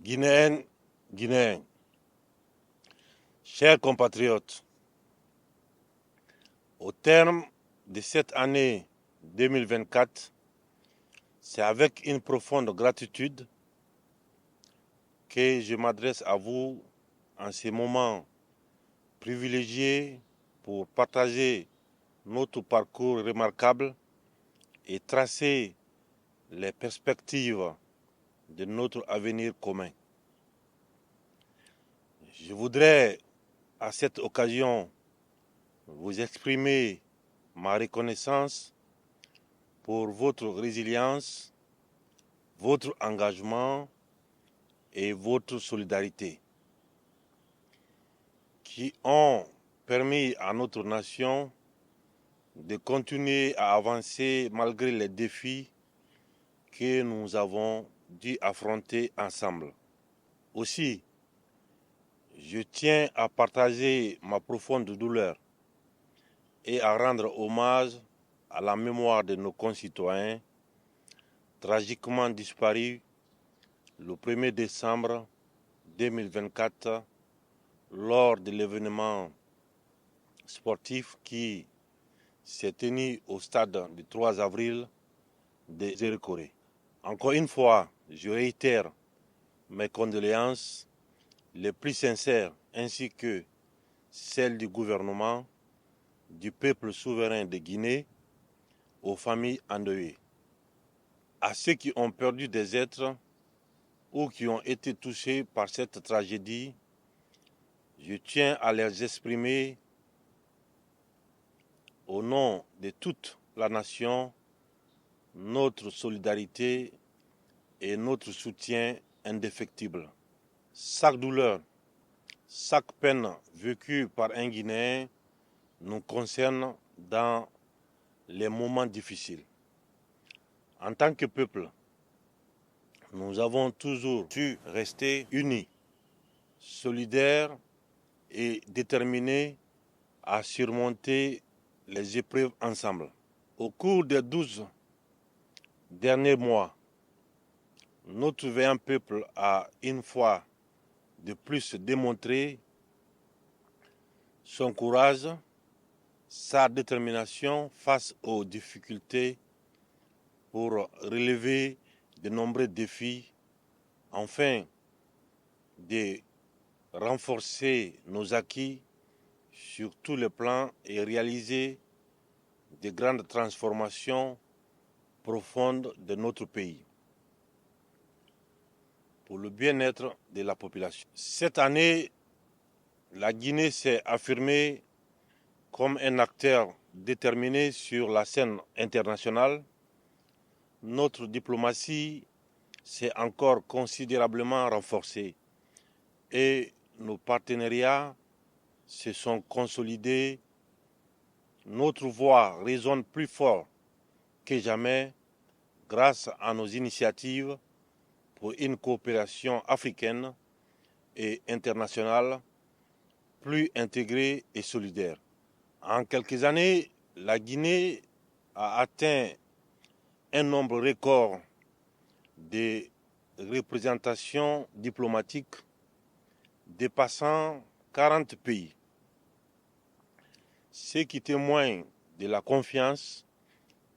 Guinéennes, Guinéens, chers compatriotes, au terme de cette année 2024, c'est avec une profonde gratitude que je m'adresse à vous en ces moments privilégiés pour partager notre parcours remarquable et tracer les perspectives de notre avenir commun. Je voudrais à cette occasion vous exprimer ma reconnaissance pour votre résilience, votre engagement et votre solidarité qui ont permis à notre nation de continuer à avancer malgré les défis que nous avons dû affronter ensemble. Aussi, je tiens à partager ma profonde douleur et à rendre hommage à la mémoire de nos concitoyens tragiquement disparus le 1er décembre 2024 lors de l'événement sportif qui s'est tenu au stade du 3 avril de Zérekoré. Encore une fois, je réitère mes condoléances les plus sincères ainsi que celles du gouvernement, du peuple souverain de Guinée, aux familles endeuillées. À ceux qui ont perdu des êtres ou qui ont été touchés par cette tragédie, je tiens à leur exprimer au nom de toute la nation notre solidarité et notre soutien indéfectible. Chaque douleur, chaque peine vécue par un Guinéen nous concerne dans les moments difficiles. En tant que peuple, nous avons toujours su rester unis, solidaires et déterminés à surmonter les épreuves ensemble. Au cours des 12 derniers mois, notre vaillant peuple a une fois de plus démontré son courage, sa détermination face aux difficultés pour relever de nombreux défis, afin de renforcer nos acquis sur tous les plans et réaliser de grandes transformations profondes de notre pays pour le bien-être de la population. Cette année, la Guinée s'est affirmée comme un acteur déterminé sur la scène internationale. Notre diplomatie s'est encore considérablement renforcée et nos partenariats se sont consolidés. Notre voix résonne plus fort que jamais grâce à nos initiatives pour une coopération africaine et internationale plus intégrée et solidaire. En quelques années, la Guinée a atteint un nombre record de représentations diplomatiques dépassant 40 pays, ce qui témoigne de la confiance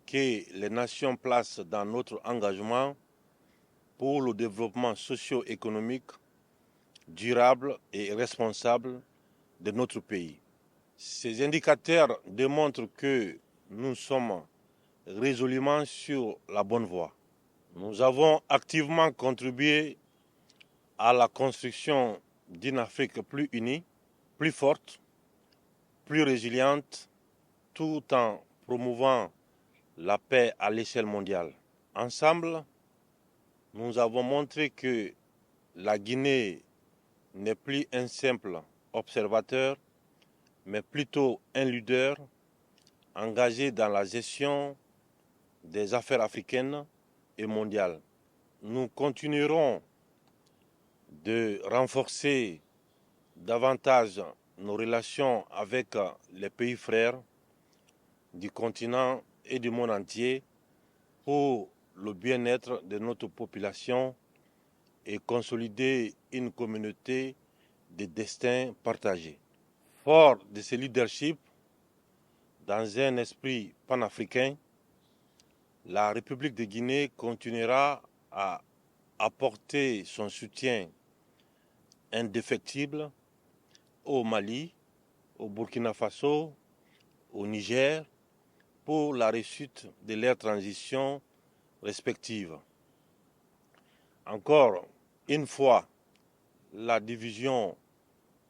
que les nations placent dans notre engagement pour le développement socio-économique durable et responsable de notre pays. Ces indicateurs démontrent que nous sommes résolument sur la bonne voie. Nous avons activement contribué à la construction d'une Afrique plus unie, plus forte, plus résiliente, tout en promouvant la paix à l'échelle mondiale. Ensemble, nous avons montré que la Guinée n'est plus un simple observateur, mais plutôt un leader engagé dans la gestion des affaires africaines et mondiales. Nous continuerons de renforcer davantage nos relations avec les pays frères du continent et du monde entier pour le bien-être de notre population et consolider une communauté de destin partagé. Fort de ce leadership, dans un esprit panafricain, la République de Guinée continuera à apporter son soutien indéfectible au Mali, au Burkina Faso, au Niger, pour la réussite de leurs transitions respectives. Encore une fois, la division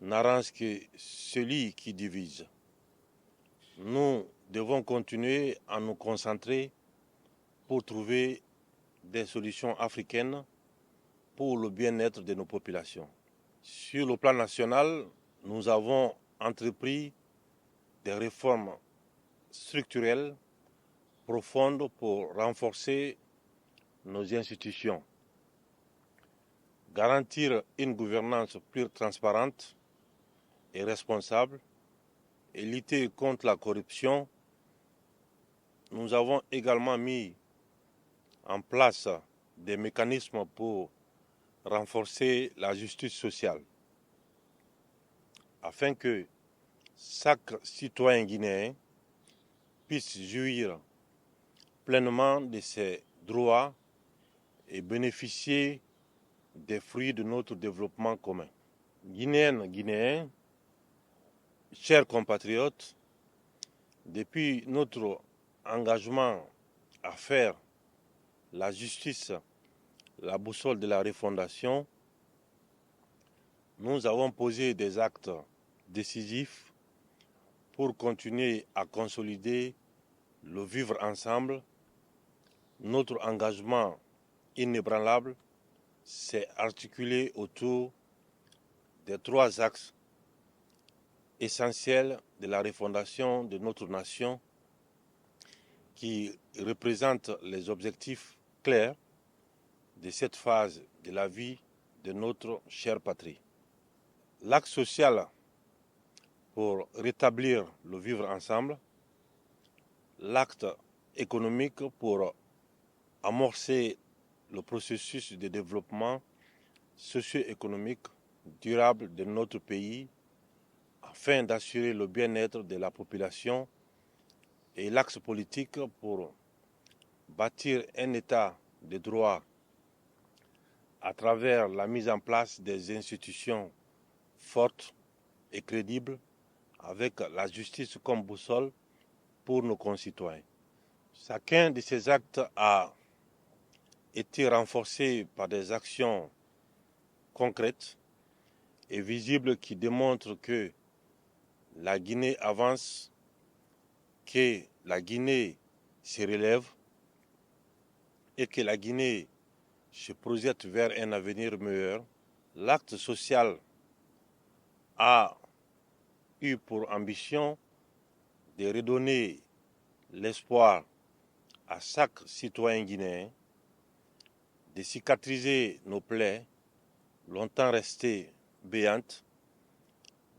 n'arrange que celui qui divise. Nous devons continuer à nous concentrer pour trouver des solutions africaines pour le bien-être de nos populations. Sur le plan national, nous avons entrepris des réformes structurelles profondes pour renforcer nos institutions, garantir une gouvernance plus transparente et responsable et lutter contre la corruption. Nous avons également mis en place des mécanismes pour renforcer la justice sociale, afin que chaque citoyen guinéen puisse jouir pleinement de ses droits et bénéficier des fruits de notre développement commun. Guinéennes, Guinéens, chers compatriotes, depuis notre engagement à faire la justice la boussole de la refondation, nous avons posé des actes décisifs pour continuer à consolider le vivre ensemble. Notre engagement inébranlable s'est articulé autour des 3 axes essentiels de la refondation de notre nation qui représentent les objectifs clairs de cette phase de la vie de notre chère patrie. L'axe social pour rétablir le vivre ensemble, l'acte économique pour amorcer le processus de développement socio-économique durable de notre pays afin d'assurer le bien-être de la population, et l'axe politique pour bâtir un état de droit à travers la mise en place des institutions fortes et crédibles avec la justice comme boussole pour nos concitoyens. Chacun de ces actes a été renforcé par des actions concrètes et visibles qui démontrent que la Guinée avance, que la Guinée se relève et que la Guinée se projette vers un avenir meilleur. L'acte social a eu pour ambition de redonner l'espoir à chaque citoyen guinéen, de cicatriser nos plaies longtemps restées béantes,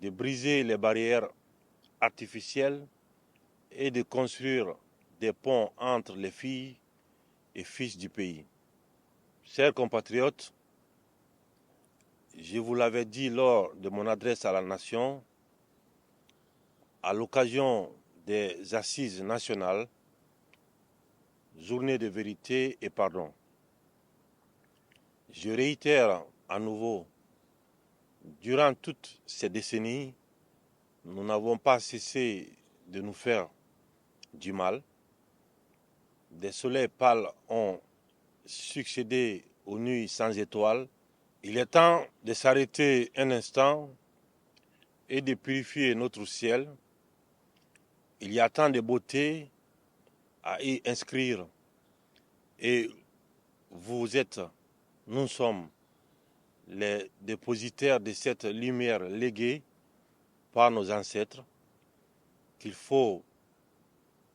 de briser les barrières artificielles et de construire des ponts entre les filles et fils du pays. Chers compatriotes, je vous l'avais dit lors de mon adresse à la nation, à l'occasion des assises nationales, journée de vérité et pardon. Je réitère à nouveau, durant toutes ces décennies, nous n'avons pas cessé de nous faire du mal. Des soleils pâles ont succédé aux nuits sans étoiles. Il est temps de s'arrêter un instant et de purifier notre ciel. Il y a tant de beauté à y inscrire et nous sommes les dépositaires de cette lumière léguée par nos ancêtres qu'il faut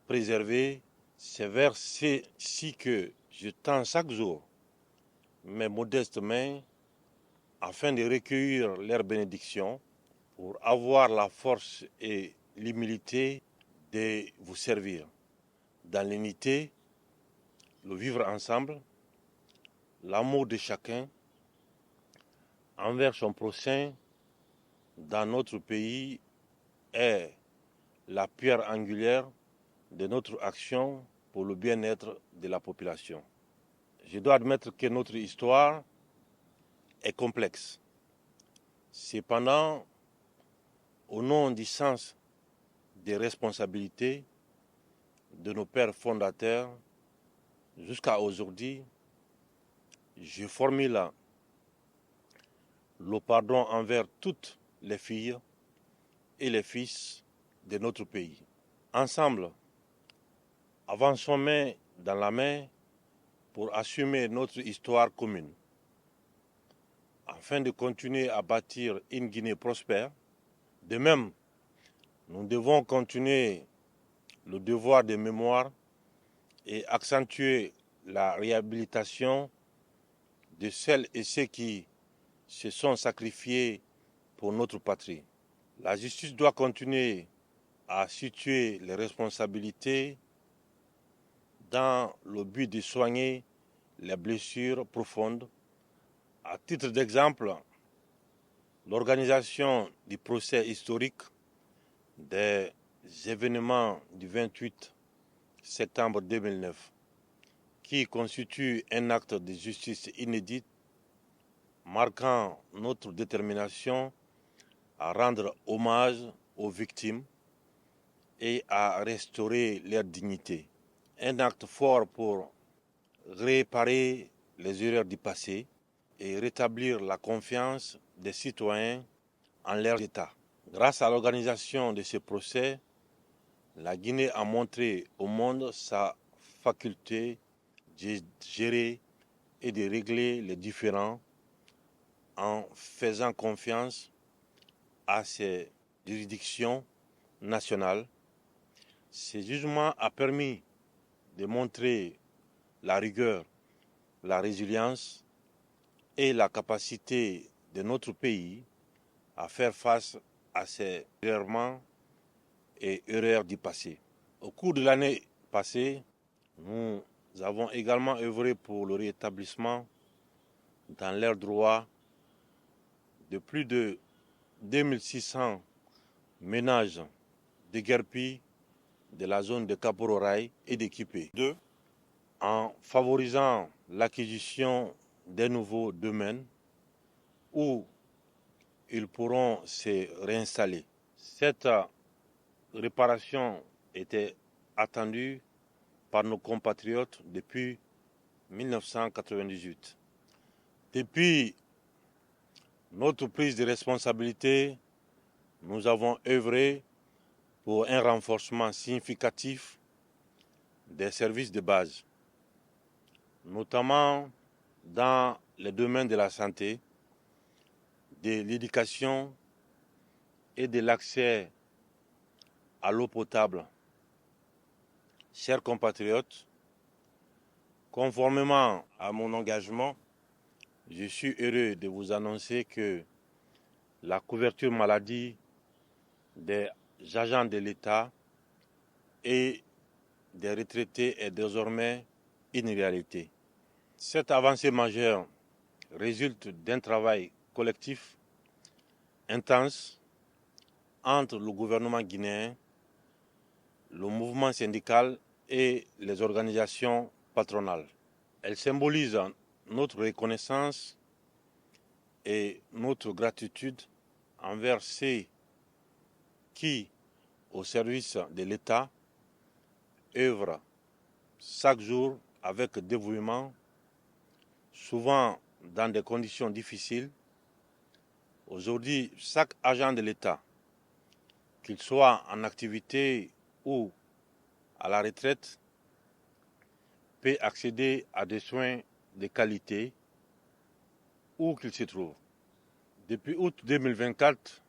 préserver. C'est vers ceci que je tends chaque jour mes modestes mains afin de recueillir leurs bénédictions pour avoir la force et l'humilité de vous servir. Dans l'unité, le vivre ensemble, l'amour de chacun, envers son prochain dans notre pays est la pierre angulaire de notre action pour le bien-être de la population. Je dois admettre que notre histoire est complexe. Cependant, au nom du sens des responsabilités de nos pères fondateurs, jusqu'à aujourd'hui, je formule le pardon envers toutes les filles et les fils de notre pays. Ensemble, avançons main dans la main pour assumer notre histoire commune, afin de continuer à bâtir une Guinée prospère. De même, nous devons continuer le devoir de mémoire et accentuer la réhabilitation de celles et ceux qui se sont sacrifiés pour notre patrie. La justice doit continuer à situer les responsabilités dans le but de soigner les blessures profondes. À titre d'exemple, l'organisation du procès historique des événements du 28 septembre 2009, qui constitue un acte de justice inédit, marquant notre détermination à rendre hommage aux victimes et à restaurer leur dignité. Un acte fort pour réparer les erreurs du passé et rétablir la confiance des citoyens en leur État. Grâce à l'organisation de ce procès, la Guinée a montré au monde sa faculté de gérer et de régler les différends en faisant confiance à ses juridictions nationales. Ce jugement a permis de montrer la rigueur, la résilience et la capacité de notre pays à faire face à ces errements et erreurs du passé. Au cours de l'année passée, nous avons également œuvré pour le rétablissement dans leurs droits de plus de 2600 ménages déguerpis de la zone de Kapororaï et d'Équipé. Deux, en favorisant l'acquisition des nouveaux domaines où ils pourront se réinstaller. Cette réparation était attendue par nos compatriotes depuis 1998. Depuis notre prise de responsabilité, nous avons œuvré pour un renforcement significatif des services de base, notamment dans les domaines de la santé, de l'éducation et de l'accès à l'eau potable. Chers compatriotes, conformément à mon engagement, je suis heureux de vous annoncer que la couverture maladie des agents de l'État et des retraités est désormais une réalité. Cette avancée majeure résulte d'un travail collectif intense entre le gouvernement guinéen, le mouvement syndical et les organisations patronales. Elle symbolise notre reconnaissance et notre gratitude envers ceux qui, au service de l'État, œuvrent chaque jour avec dévouement, souvent dans des conditions difficiles. Aujourd'hui, chaque agent de l'État, qu'il soit en activité ou à la retraite, peut accéder à des soins de qualité où qu'il se trouve. Depuis août 2024,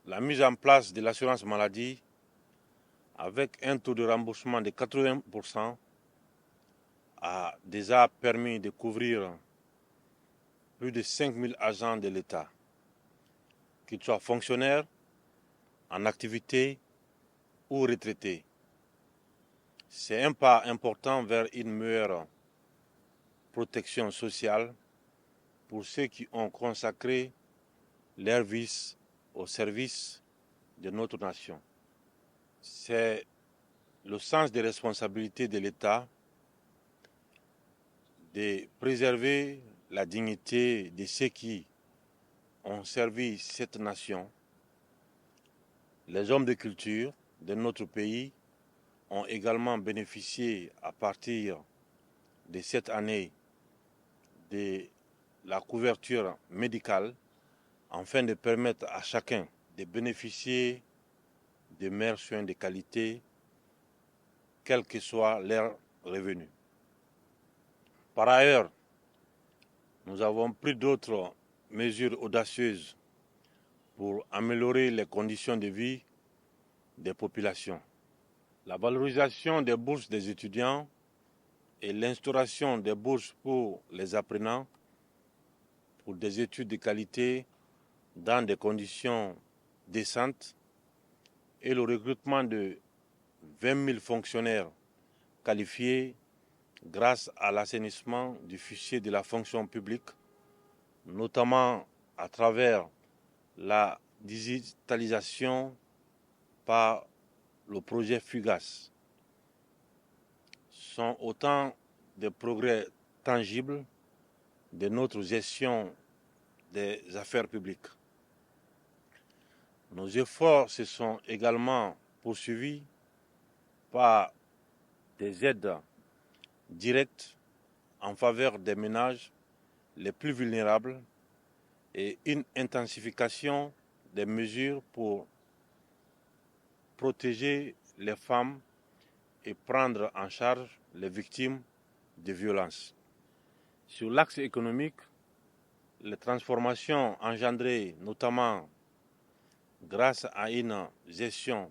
la mise en place de l'assurance maladie avec un taux de remboursement de 80% a déjà permis de couvrir plus de 5000 agents de l'État, qu'ils soient fonctionnaires, en activité ou retraités. C'est un pas important vers une meilleure protection sociale pour ceux qui ont consacré leur vie au service de notre nation. C'est le sens des responsabilités de l'État de préserver la dignité de ceux qui ont servi cette nation. Les hommes de culture de notre pays ont également bénéficié à partir de cette année de la couverture médicale afin de permettre à chacun de bénéficier de meilleurs soins de qualité, quel que soit leur revenu. Par ailleurs, nous avons pris d'autres mesures audacieuses pour améliorer les conditions de vie des populations. La valorisation des bourses des étudiants et l'instauration des bourses pour les apprenants pour des études de qualité dans des conditions décentes et le recrutement de 20 000 fonctionnaires qualifiés grâce à l'assainissement du fichier de la fonction publique, notamment à travers la digitalisation par le projet FUGAS, sont autant de progrès tangibles de notre gestion des affaires publiques. Nos efforts se sont également poursuivis par des aides directes en faveur des ménages les plus vulnérables et une intensification des mesures pour protéger les femmes et prendre en charge les victimes de violences. Sur l'axe économique, les transformations engendrées notamment grâce à une gestion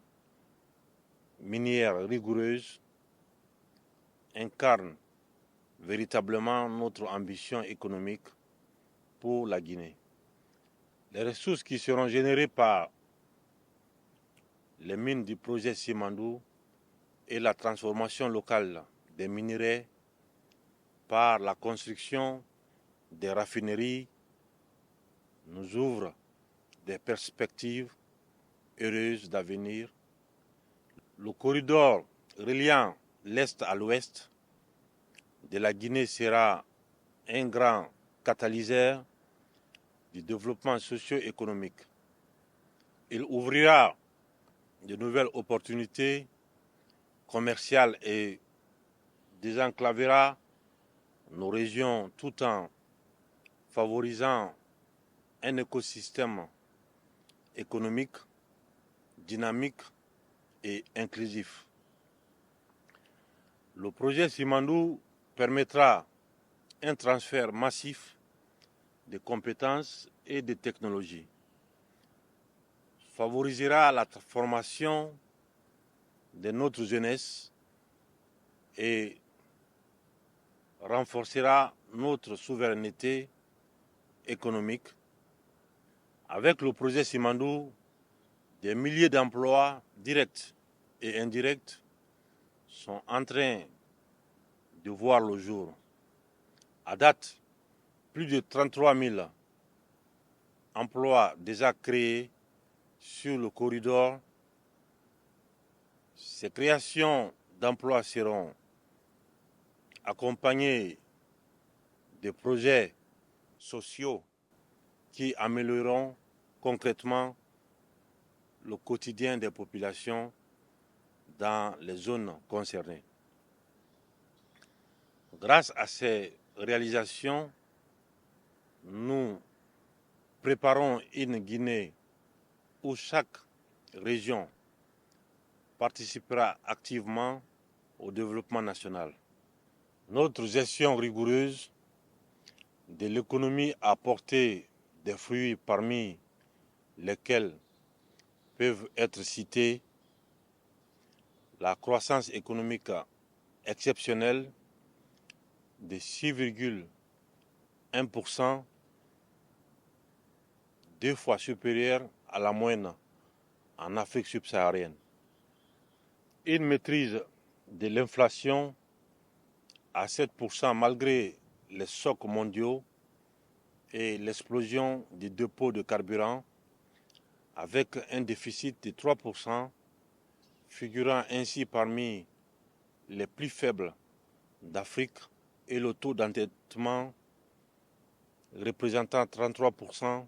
minière rigoureuse incarnent véritablement notre ambition économique pour la Guinée. Les ressources qui seront générées par les mines du projet Simandou et la transformation locale des minerais par la construction des raffineries nous ouvrent des perspectives heureuses d'avenir. Le corridor reliant l'Est à l'Ouest de la Guinée sera un grand catalyseur du développement socio-économique. Il ouvrira de nouvelles opportunités commerciales et désenclavera nos régions tout en favorisant un écosystème économique dynamique et inclusif. Le projet Simandou permettra un transfert massif de compétences et de technologies, favorisera la formation de notre jeunesse et renforcera notre souveraineté économique. Avec le projet Simandou, des milliers d'emplois directs et indirects sont en train de voir le jour. À date, plus de 33 000 emplois déjà créés sur le corridor. Ces créations d'emplois seront accompagnées de projets sociaux qui amélioreront concrètement le quotidien des populations dans les zones concernées. Grâce à ces réalisations, nous préparons une Guinée où chaque région participera activement au développement national. Notre gestion rigoureuse de l'économie a porté des fruits parmi lesquels peuvent être cités la croissance économique exceptionnelle de 6,1%, 2 fois supérieure à la moyenne en Afrique subsaharienne. Une maîtrise de l'inflation à 7% malgré les chocs mondiaux et l'explosion des dépôts de carburant avec un déficit de 3%, figurant ainsi parmi les plus faibles d'Afrique et le taux d'endettement représentant 33%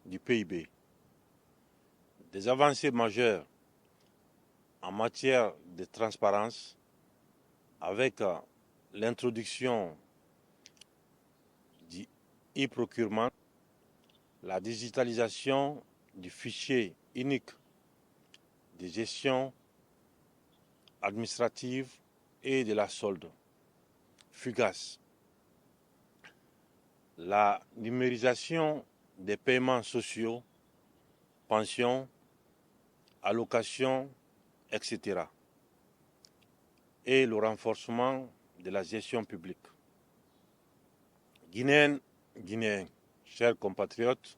du PIB. Des avancées majeures en matière de transparence avec l'introduction du e-procurement, la digitalisation du fichier unique de gestion administrative et de la solde, FUGAS, la numérisation des paiements sociaux, pensions, allocations, etc. et le renforcement de la gestion publique. Guinéens, chers compatriotes,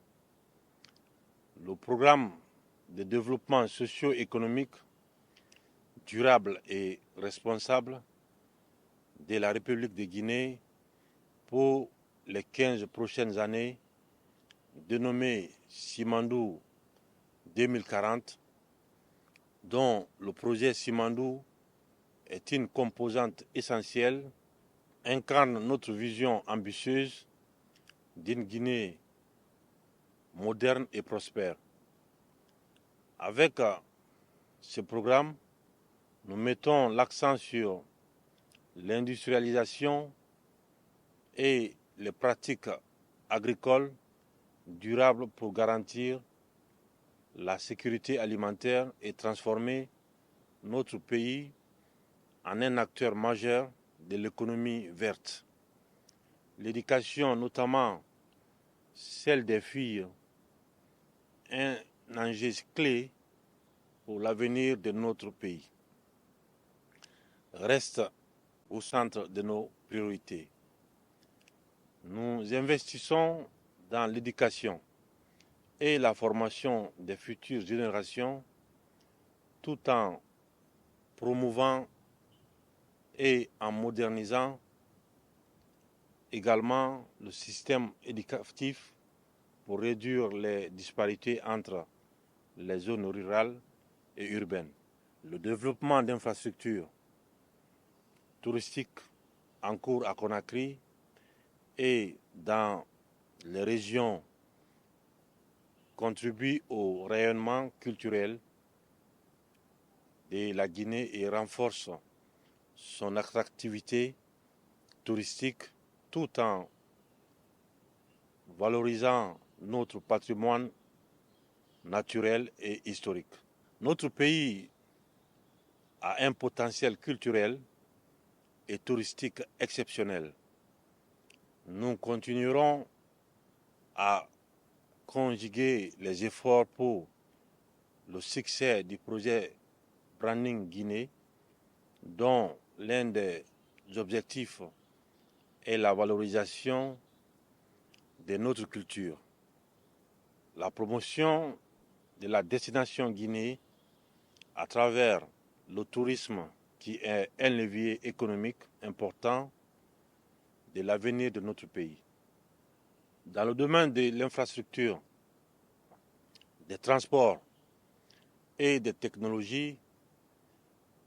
le programme de développement socio-économique durable et responsable de la République de Guinée pour les 15 prochaines années, dénommé Simandou 2040, dont le projet Simandou est une composante essentielle, incarne notre vision ambitieuse d'une Guinée moderne et prospère. Avec ce programme, nous mettons l'accent sur l'industrialisation et les pratiques agricoles durables pour garantir la sécurité alimentaire et transformer notre pays en un acteur majeur de l'économie verte. L'éducation, notamment celle des filles, est un enjeu clé pour l'avenir de notre pays. Reste au centre de nos priorités. Nous investissons dans l'éducation et la formation des futures générations tout en promouvant et en modernisant également le système éducatif pour réduire les disparités entre les zones rurales et urbaines. Le développement d'infrastructures touristiques en cours à Conakry et dans les régions contribue au rayonnement culturel de la Guinée et renforce son attractivité touristique tout en valorisant notre patrimoine naturel et historique. Notre pays a un potentiel culturel et touristique exceptionnel. Nous continuerons à conjuguer les efforts pour le succès du projet Branding Guinée, dont l'un des objectifs est la valorisation de notre culture, la promotion de la destination Guinée à travers le tourisme qui est un levier économique important de l'avenir de notre pays. Dans le domaine de l'infrastructure, des transports et des technologies,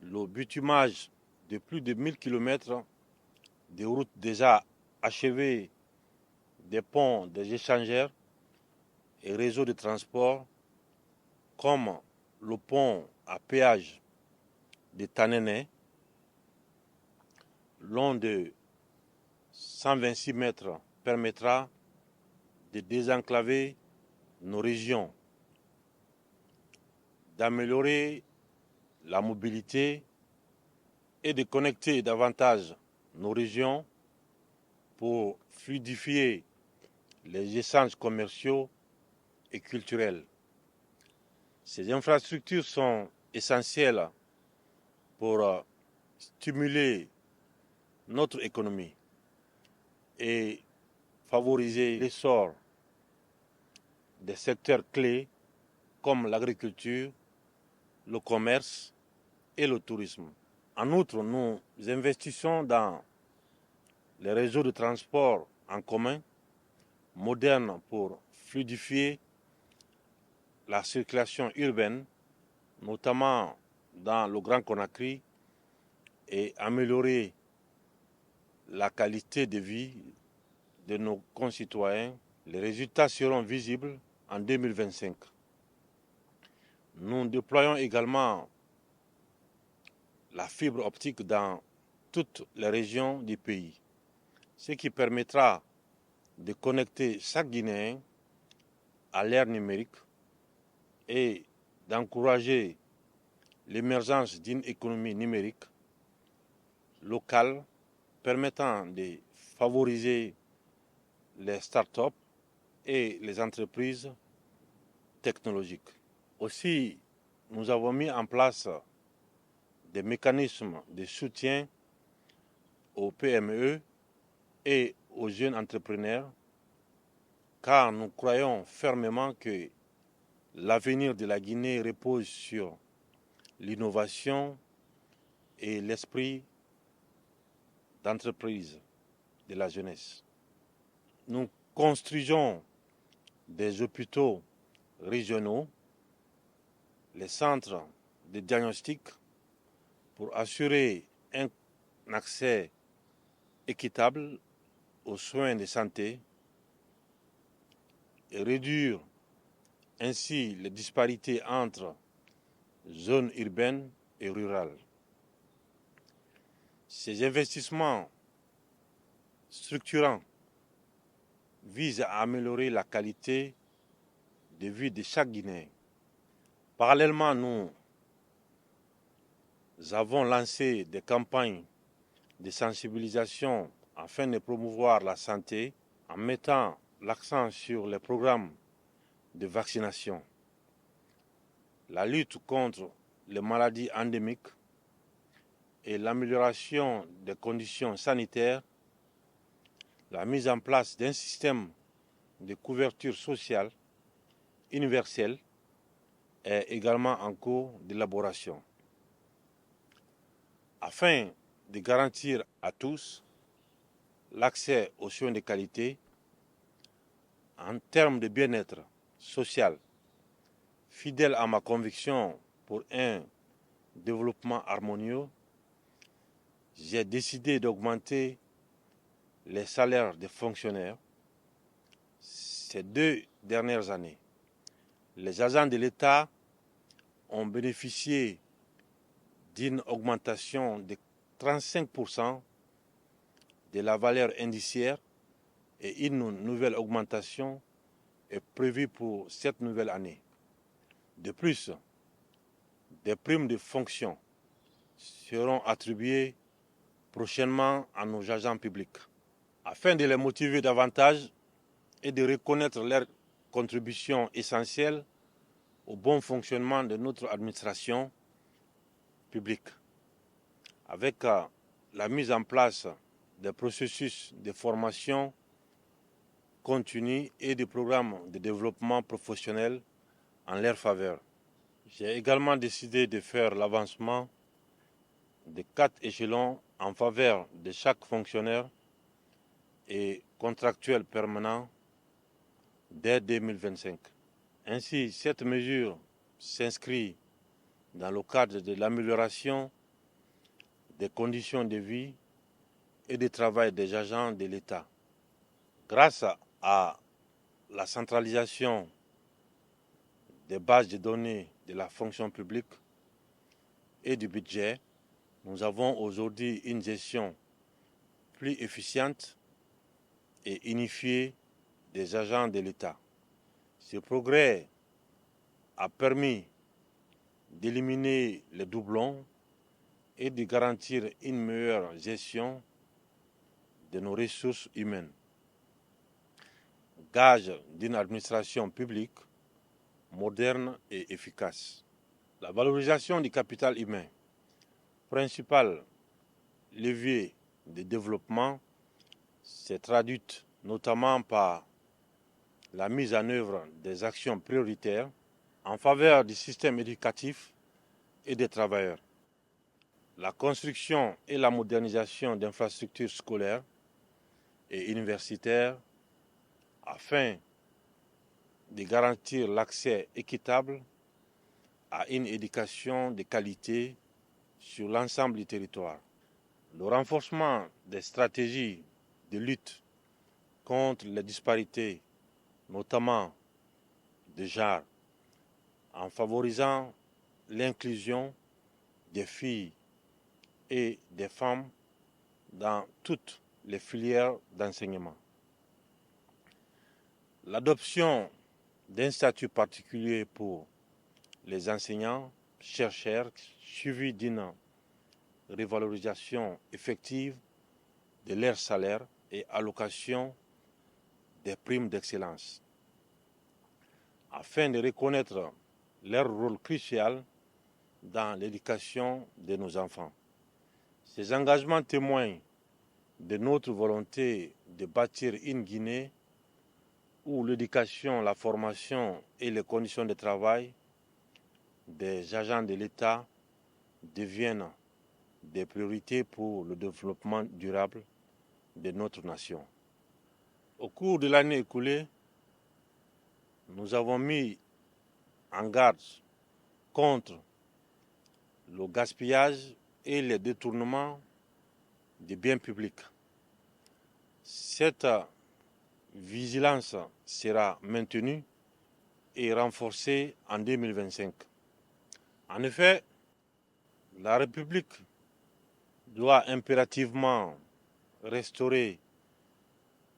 le bitumage de plus de 1000 km de routes déjà achevées, des ponts, des échangeurs et réseaux de transport comme le pont à péage de Tanene, long de 126 mètres, permettra de désenclaver nos régions, d'améliorer la mobilité et de connecter davantage nos régions pour fluidifier les échanges commerciaux et culturels. Ces infrastructures sont essentielles pour stimuler notre économie et favoriser l'essor des secteurs clés comme l'agriculture, le commerce et le tourisme. En outre, nous investissons dans les réseaux de transport en commun modernes pour fluidifier la circulation urbaine, notamment dans le Grand Conakry, et améliorer la qualité de vie de nos concitoyens. Les résultats seront visibles en 2025. Nous déployons également la fibre optique dans toutes les régions du pays, ce qui permettra de connecter chaque Guinéen à l'ère numérique et d'encourager l'émergence d'une économie numérique locale permettant de favoriser les start-up et les entreprises technologiques. Aussi, nous avons mis en place des mécanismes de soutien aux PME et aux jeunes entrepreneurs, car nous croyons fermement que l'avenir de la Guinée repose sur l'innovation et l'esprit d'entreprise de la jeunesse. Nous construisons des hôpitaux régionaux, les centres de diagnostic pour assurer un accès équitable aux soins de santé et réduire ainsi les disparités entre zones urbaines et rurales. Ces investissements structurants visent à améliorer la qualité de vie de chaque Guinéen. Parallèlement, nous avons lancé des campagnes de sensibilisation afin de promouvoir la santé en mettant l'accent sur les programmes de vaccination, la lutte contre les maladies endémiques et l'amélioration des conditions sanitaires. La mise en place d'un système de couverture sociale universelle est également en cours d'élaboration. Afin de garantir à tous l'accès aux soins de qualité en termes de bien-être social, fidèle à ma conviction pour un développement harmonieux, j'ai décidé d'augmenter les salaires des fonctionnaires ces 2 dernières années. Les agents de l'État ont bénéficié d'une augmentation de 35% de la valeur indiciaire et une nouvelle augmentation est prévue pour cette nouvelle année. De plus, des primes de fonction seront attribuées prochainement à nos agents publics. Afin de les motiver davantage et de reconnaître leur contribution essentielle au bon fonctionnement de notre administration publique, avec la mise en place des processus de formation continue et des programmes de développement professionnel en leur faveur. J'ai également décidé de faire l'avancement de 4 échelons en faveur de chaque fonctionnaire et contractuel permanent dès 2025. Ainsi, cette mesure s'inscrit dans le cadre de l'amélioration des conditions de vie et de travail des agents de l'État. Grâce à la centralisation des bases de données de la fonction publique et du budget, nous avons aujourd'hui une gestion plus efficiente et unifiée des agents de l'État. Ce progrès a permis d'éliminer les doublons et de garantir une meilleure gestion de nos ressources humaines, gage d'une administration publique moderne et efficace. La valorisation du capital humain, principal levier de développement, s'est traduite notamment par la mise en œuvre des actions prioritaires en faveur du système éducatif et des travailleurs, la construction et la modernisation d'infrastructures scolaires et universitaires afin de garantir l'accès équitable à une éducation de qualité sur l'ensemble du territoire. Le renforcement des stratégies de lutte contre les disparités, notamment de genre, en favorisant l'inclusion des filles et des femmes dans toutes les filières d'enseignement. L'adoption d'un statut particulier pour les enseignants, chercheurs, suivi d'une revalorisation effective de leur salaire et allocation des primes d'excellence, afin de reconnaître leur rôle crucial dans l'éducation de nos enfants. Ces engagements témoignent de notre volonté de bâtir une Guinée où l'éducation, la formation et les conditions de travail des agents de l'État deviennent des priorités pour le développement durable de notre nation. Au cours de l'année écoulée, nous avons mis en garde contre le gaspillage et le détournement des biens publics. Cette vigilance sera maintenue et renforcée en 2025. En effet, la République doit impérativement restaurer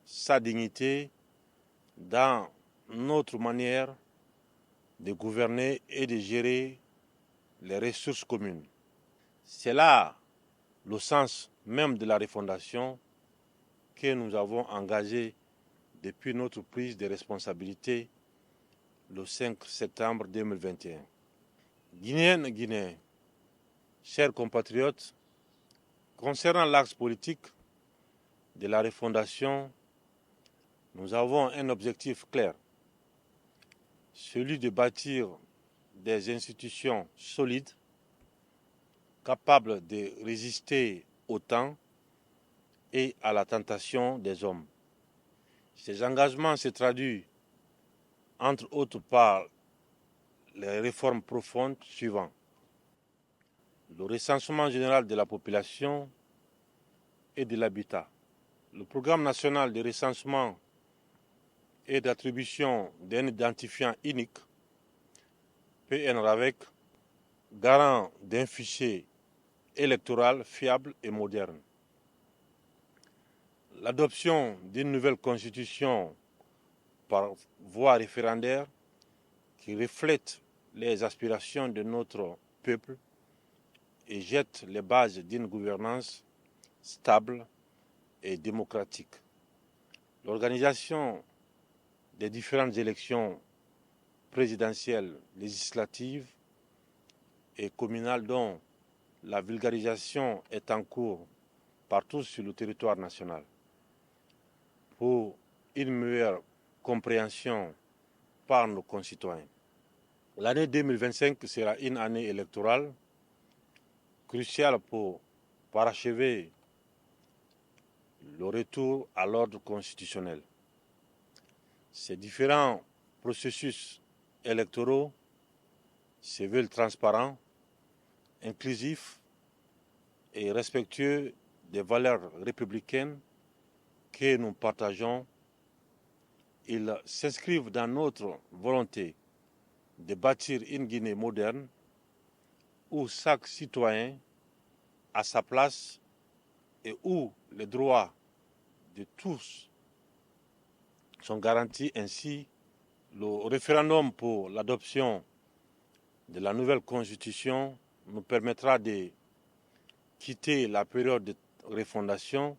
sa dignité dans notre manière de gouverner et de gérer les ressources communes. C'est là le sens même de la refondation que nous avons engagée depuis notre prise de responsabilité le 5 septembre 2021. Guinéennes et Guinéens, chers compatriotes, concernant l'axe politique de la refondation, nous avons un objectif clair, celui de bâtir des institutions solides, capables de résister au temps et à la tentation des hommes. Ces engagements se traduisent, entre autres, par les réformes profondes suivantes. Le recensement général de la population et de l'habitat. Le programme national de recensement et d'attribution d'un identifiant unique, PNRAVEC, garant d'un fichier électoral fiable et moderne. L'adoption d'une nouvelle constitution par voie référendaire qui reflète les aspirations de notre peuple et jette les bases d'une gouvernance stable et démocratique. L'organisation des différentes élections présidentielles, législatives et communales dont la vulgarisation est en cours partout sur le territoire national pour une meilleure compréhension par nos concitoyens. L'année 2025 sera une année électorale cruciale pour parachever le retour à l'ordre constitutionnel. Ces différents processus électoraux se veulent transparents, inclusifs et respectueux des valeurs républicaines que nous partageons. Ils s'inscrivent dans notre volonté de bâtir une Guinée moderne où chaque citoyen a sa place et où les droits de tous sont garantis. Ainsi, le référendum pour l'adoption de la nouvelle constitution nous permettra de quitter la période de refondation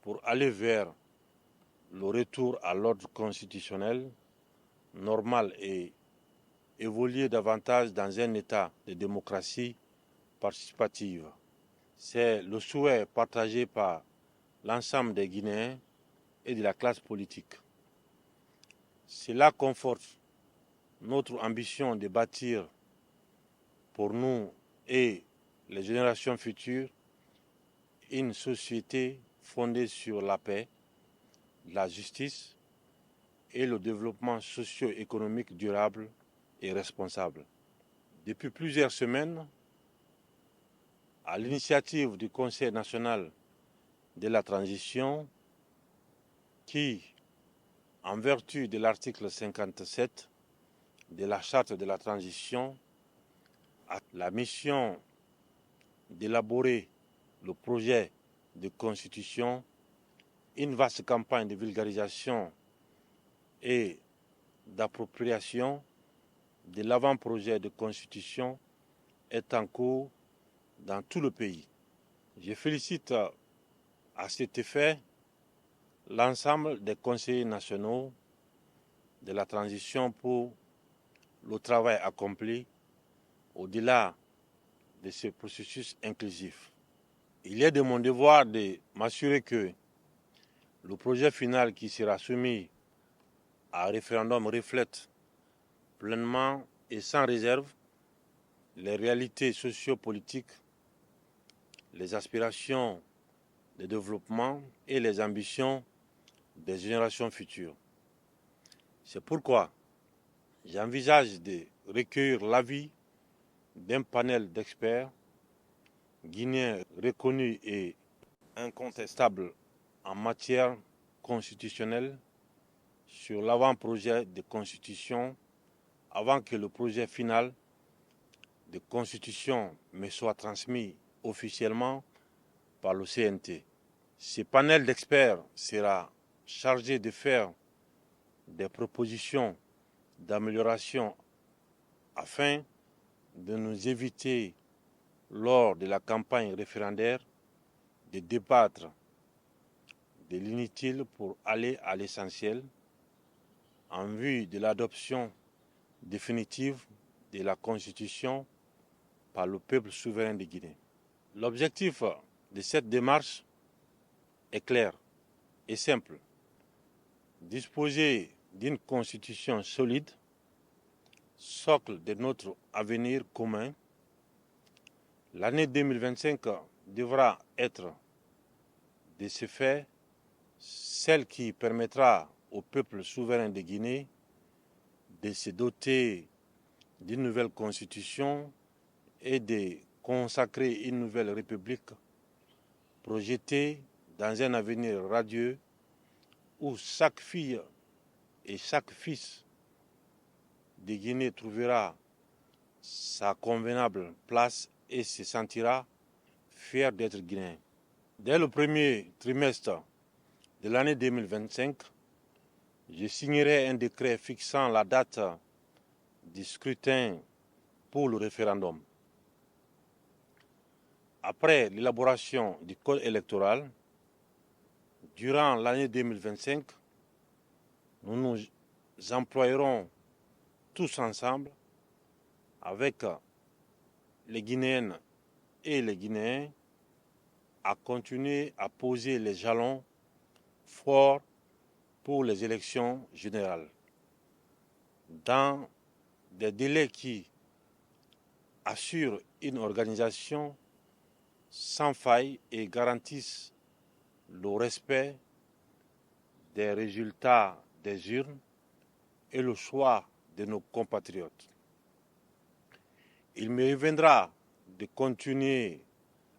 pour aller vers le retour à l'ordre constitutionnel normal et évoluer davantage dans un état de démocratie participative. C'est le souhait partagé par l'ensemble des Guinéens et de la classe politique. Cela conforte notre ambition de bâtir pour nous et les générations futures une société fondée sur la paix, la justice et le développement socio-économique durable et responsable. Depuis plusieurs semaines, à l'initiative du Conseil national de la transition, qui, en vertu de l'article 57 de la Charte de la transition, a la mission d'élaborer le projet de constitution, une vaste campagne de vulgarisation et d'appropriation de l'avant-projet de constitution est en cours dans tout le pays. Je félicite à cet effet l'ensemble des conseillers nationaux de la transition pour le travail accompli au-delà de ce processus inclusif. Il est de mon devoir de m'assurer que le projet final qui sera soumis à référendum reflète pleinement et sans réserve les réalités sociopolitiques, les aspirations de développement et les ambitions des générations futures. C'est pourquoi j'envisage de recueillir l'avis d'un panel d'experts guinéens reconnus et incontestables en matière constitutionnelle sur l'avant-projet de constitution avant que le projet final de constitution me soit transmis officiellement par le CNT. Ce panel d'experts sera chargé de faire des propositions d'amélioration afin de nous éviter, lors de la campagne référendaire, de débattre de l'inutile pour aller à l'essentiel en vue de l'adoption définitive de la Constitution par le peuple souverain de Guinée. L'objectif de cette démarche est clair et simple. Disposer d'une constitution solide, socle de notre avenir commun. L'année 2025 devra être, de ce fait, celle qui permettra au peuple souverain de Guinée de se doter d'une nouvelle constitution et de consacrer une nouvelle république projetée dans un avenir radieux où chaque fille et chaque fils de Guinée trouvera sa convenable place et se sentira fier d'être guinéen. Dès le premier trimestre de l'année 2025, je signerai un décret fixant la date du scrutin pour le référendum. Après l'élaboration du code électoral, durant l'année 2025, nous nous employerons tous ensemble avec les Guinéennes et les Guinéens à continuer à poser les jalons forts pour les élections générales, dans des délais qui assurent une organisation sans faille et garantissent le respect des résultats des urnes et le choix de nos compatriotes. Il me reviendra de continuer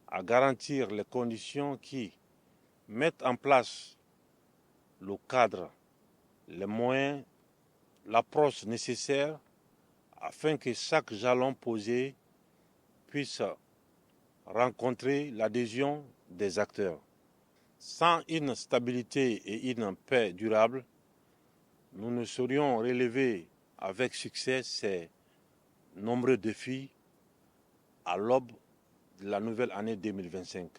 à garantir les conditions qui mettent en place le cadre, les moyens, l'approche nécessaire afin que chaque jalon posé puisse rencontrer l'adhésion des acteurs. Sans une stabilité et une paix durables, nous ne saurions relever avec succès ces nombreux défis à l'aube de la nouvelle année 2025.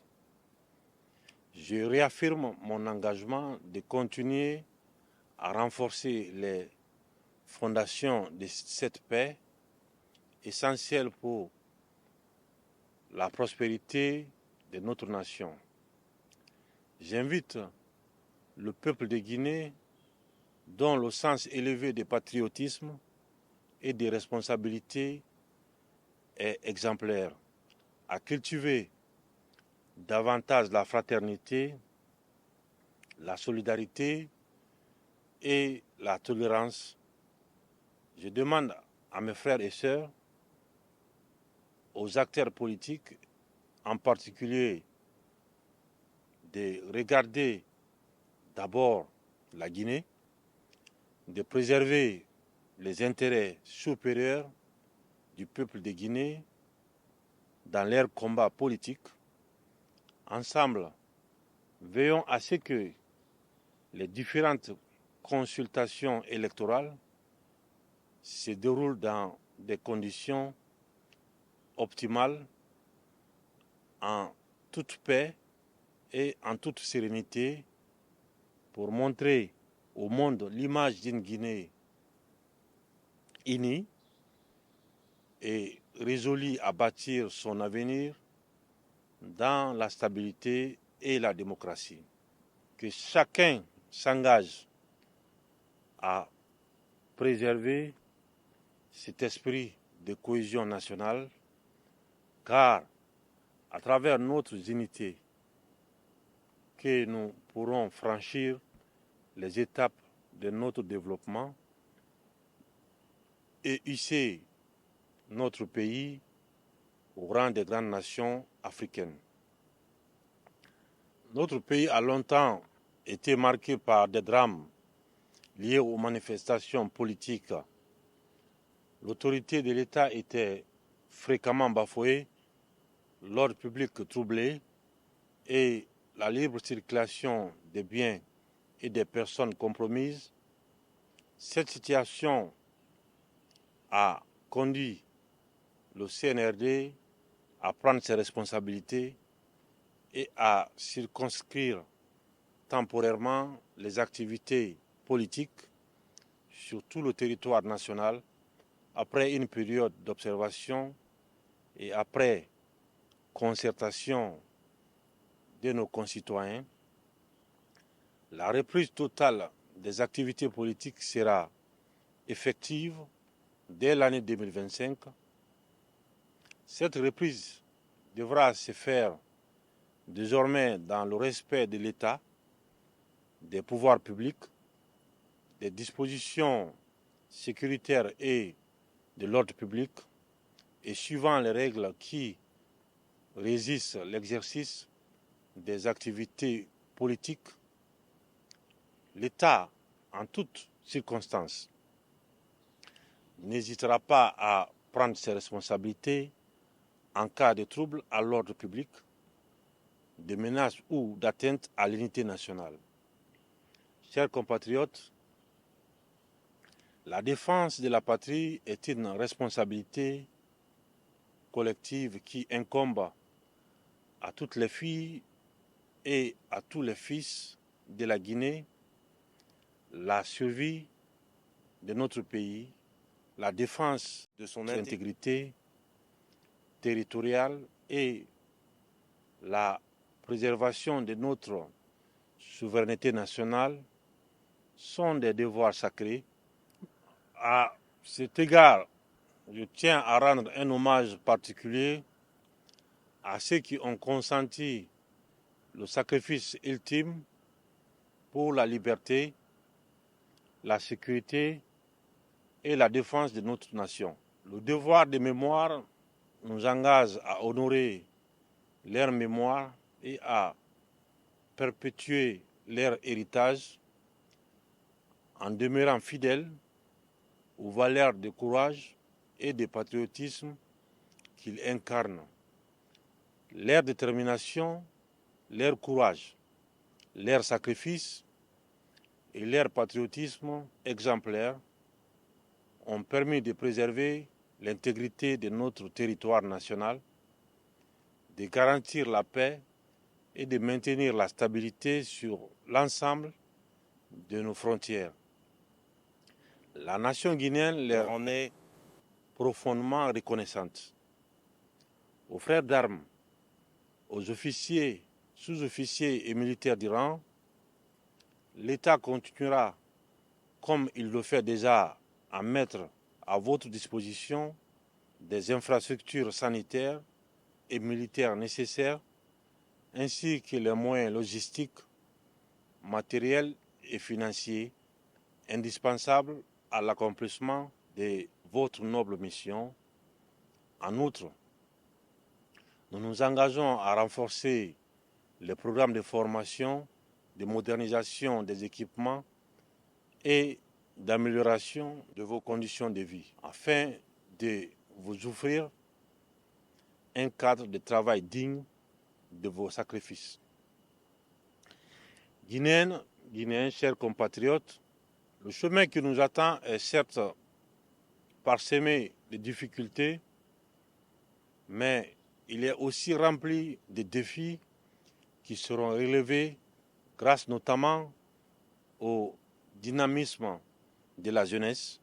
Je réaffirme mon engagement de continuer à renforcer les fondations de cette paix essentielle pour la prospérité de notre nation. J'invite le peuple de Guinée, dont le sens élevé de patriotisme et de responsabilité est exemplaire, à cultiver davantage la fraternité, la solidarité et la tolérance. Je demande à mes frères et sœurs, aux acteurs politiques, en particulier, de regarder d'abord la Guinée, de préserver les intérêts supérieurs du peuple de Guinée dans leur combat politique. Ensemble, veillons à ce que les différentes consultations électorales se déroulent dans des conditions optimales, en toute paix et en toute sérénité, pour montrer au monde l'image d'une Guinée unie et résolue à bâtir son avenir dans la stabilité et la démocratie. Que chacun s'engage à préserver cet esprit de cohésion nationale, car à travers notre unité que nous pourrons franchir les étapes de notre développement et hisser notre pays au rang des grandes nations africaines. Notre pays a longtemps été marqué par des drames liés aux manifestations politiques. L'autorité de l'État était fréquemment bafouée, l'ordre public troublé et la libre circulation des biens et des personnes compromises. Cette situation a conduit le CNRD à prendre ses responsabilités et à circonscrire temporairement les activités politiques sur tout le territoire national après une période d'observation et après concertation de nos concitoyens. La reprise totale des activités politiques sera effective dès l'année 2025. Cette reprise devra se faire désormais dans le respect de l'État, des pouvoirs publics, des dispositions sécuritaires et de l'ordre public, et suivant les règles qui régissent l'exercice des activités politiques. L'État, en toutes circonstances, n'hésitera pas à prendre ses responsabilités en cas de trouble à l'ordre public, de menaces ou d'atteinte à l'unité nationale. Chers compatriotes, la défense de la patrie est une responsabilité collective qui incombe à toutes les filles et à tous les fils de la Guinée. La survie de notre pays, la défense de son intégrité territoriale et la préservation de notre souveraineté nationale sont des devoirs sacrés. À cet égard, je tiens à rendre un hommage particulier à ceux qui ont consenti le sacrifice ultime pour la liberté, la sécurité et la défense de notre nation. Le devoir de mémoire nous engage à honorer leur mémoire et à perpétuer leur héritage en demeurant fidèles aux valeurs de courage et de patriotisme qu'ils incarnent. Leur détermination, leur courage, leur sacrifice et leur patriotisme exemplaire ont permis de préserver l'intégrité de notre territoire national, de garantir la paix et de maintenir la stabilité sur l'ensemble de nos frontières. La nation guinéenne leur en est profondément reconnaissante. Aux frères d'armes, aux officiers, sous-officiers et militaires du rang, l'État continuera, comme il le fait déjà, à mettre à votre disposition des infrastructures sanitaires et militaires nécessaires, ainsi que les moyens logistiques, matériels et financiers indispensable à l'accomplissement de votre noble mission. En outre, nous nous engageons à renforcer les programmes de formation, de modernisation des équipements et d'amélioration de vos conditions de vie, afin de vous offrir un cadre de travail digne de vos sacrifices. Guinéennes, Guinéens, chers compatriotes, le chemin qui nous attend est certes parsemé de difficultés, mais il est aussi rempli de défis qui seront relevés grâce notamment au dynamisme de la jeunesse.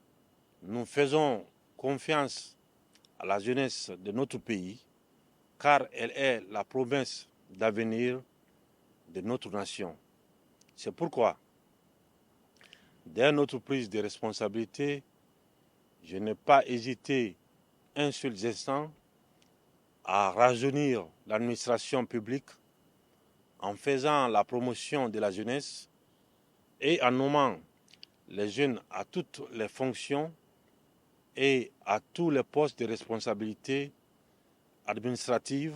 Nous faisons confiance à la jeunesse de notre pays, car elle est la promesse d'avenir de notre nation. C'est pourquoi, dès notre prise de responsabilité, je n'ai pas hésité un seul instant à rajeunir l'administration publique en faisant la promotion de la jeunesse et en nommant les jeunes à toutes les fonctions et à tous les postes de responsabilité administrative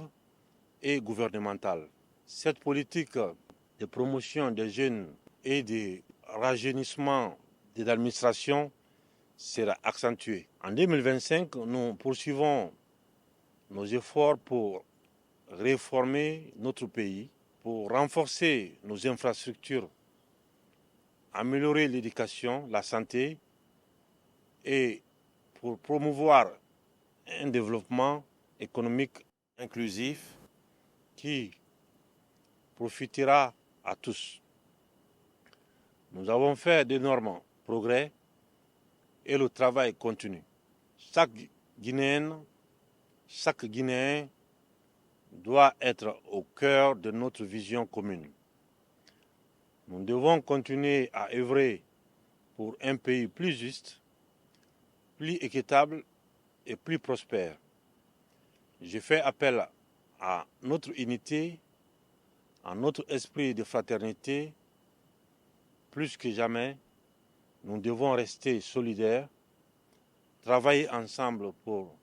et gouvernementale. Cette politique de promotion des jeunes et de rajeunissement de l'administration sera accentuée. En 2025, nous poursuivons nos efforts pour réformer notre pays, pour renforcer nos infrastructures, améliorer l'éducation, la santé et pour promouvoir un développement économique inclusif qui profitera à tous. Nous avons fait d'énormes progrès et le travail continue. Chaque Guinéenne, chaque Guinéen doit être au cœur de notre vision commune. Nous devons continuer à œuvrer pour un pays plus juste, plus équitable et plus prospère. Je fais appel à notre unité, à notre esprit de fraternité. Plus que jamais, nous devons rester solidaires, travailler ensemble pour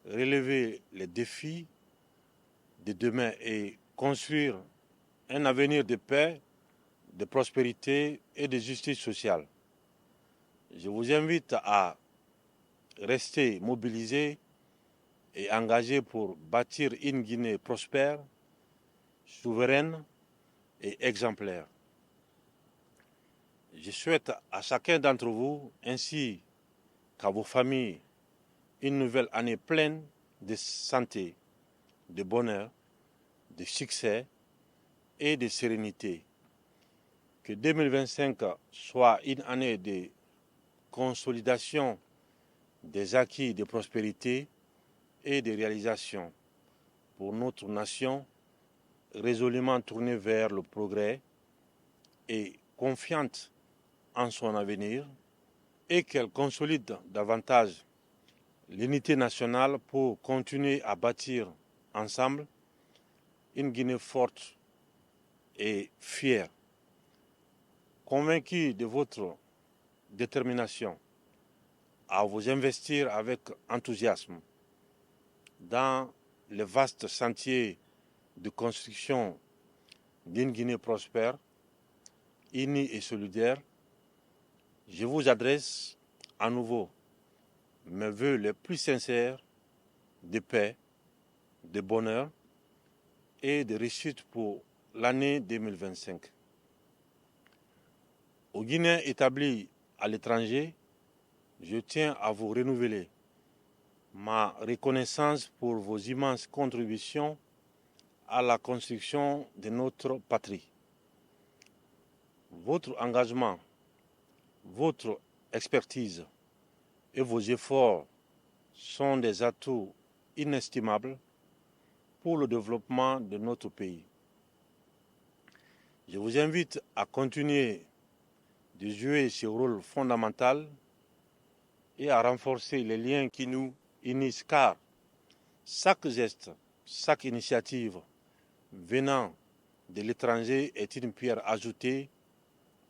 relever les défis de demain et construire un avenir de paix, de prospérité et de justice sociale. Je vous invite à rester mobilisés et engagés pour bâtir une Guinée prospère, souveraine et exemplaire. Je souhaite à chacun d'entre vous, ainsi qu'à vos familles, une nouvelle année pleine de santé, de bonheur, de succès et de sérénité. Que 2025 soit une année de consolidation des acquis de prospérité et de réalisation pour notre nation résolument tournée vers le progrès et confiante en son avenir, et qu'elle consolide davantage l'unité nationale pour continuer à bâtir ensemble une Guinée forte et fière. Convaincu de votre détermination à vous investir avec enthousiasme dans le vaste chantier de construction d'une Guinée prospère, unie et solidaire, je vous adresse à nouveau mes vœux les plus sincères de paix, de bonheur et de réussite pour l'année 2025. Aux Guinéens établis à l'étranger, je tiens à vous renouveler ma reconnaissance pour vos immenses contributions à la construction de notre patrie. Votre engagement, votre expertise et vos efforts sont des atouts inestimables pour le développement de notre pays. Je vous invite à continuer de jouer ce rôle fondamental et à renforcer les liens qui nous unissent, car chaque geste, chaque initiative venant de l'étranger est une pierre ajoutée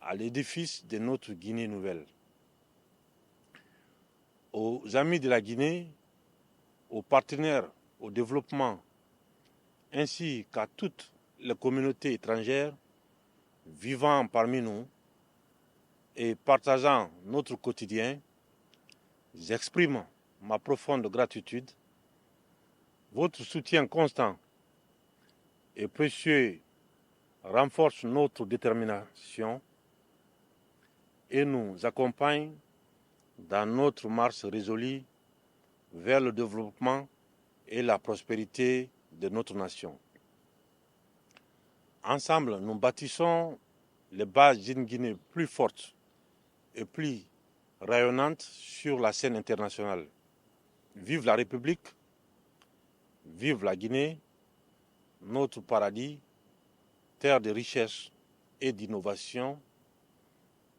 à l'édifice de notre Guinée nouvelle. Aux amis de la Guinée, aux partenaires au développement, ainsi qu'à toutes les communautés étrangères vivant parmi nous et partageant notre quotidien, j'exprime ma profonde gratitude. Votre soutien constant et précieux renforce notre détermination et nous accompagne dans notre marche résolue vers le développement et la prospérité de notre nation. Ensemble, nous bâtissons les bases d'une Guinée plus forte et plus rayonnante sur la scène internationale. Vive la République, vive la Guinée, notre paradis, terre de richesse et d'innovation.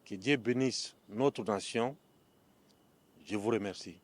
Que Dieu bénisse notre nation. Je vous remercie.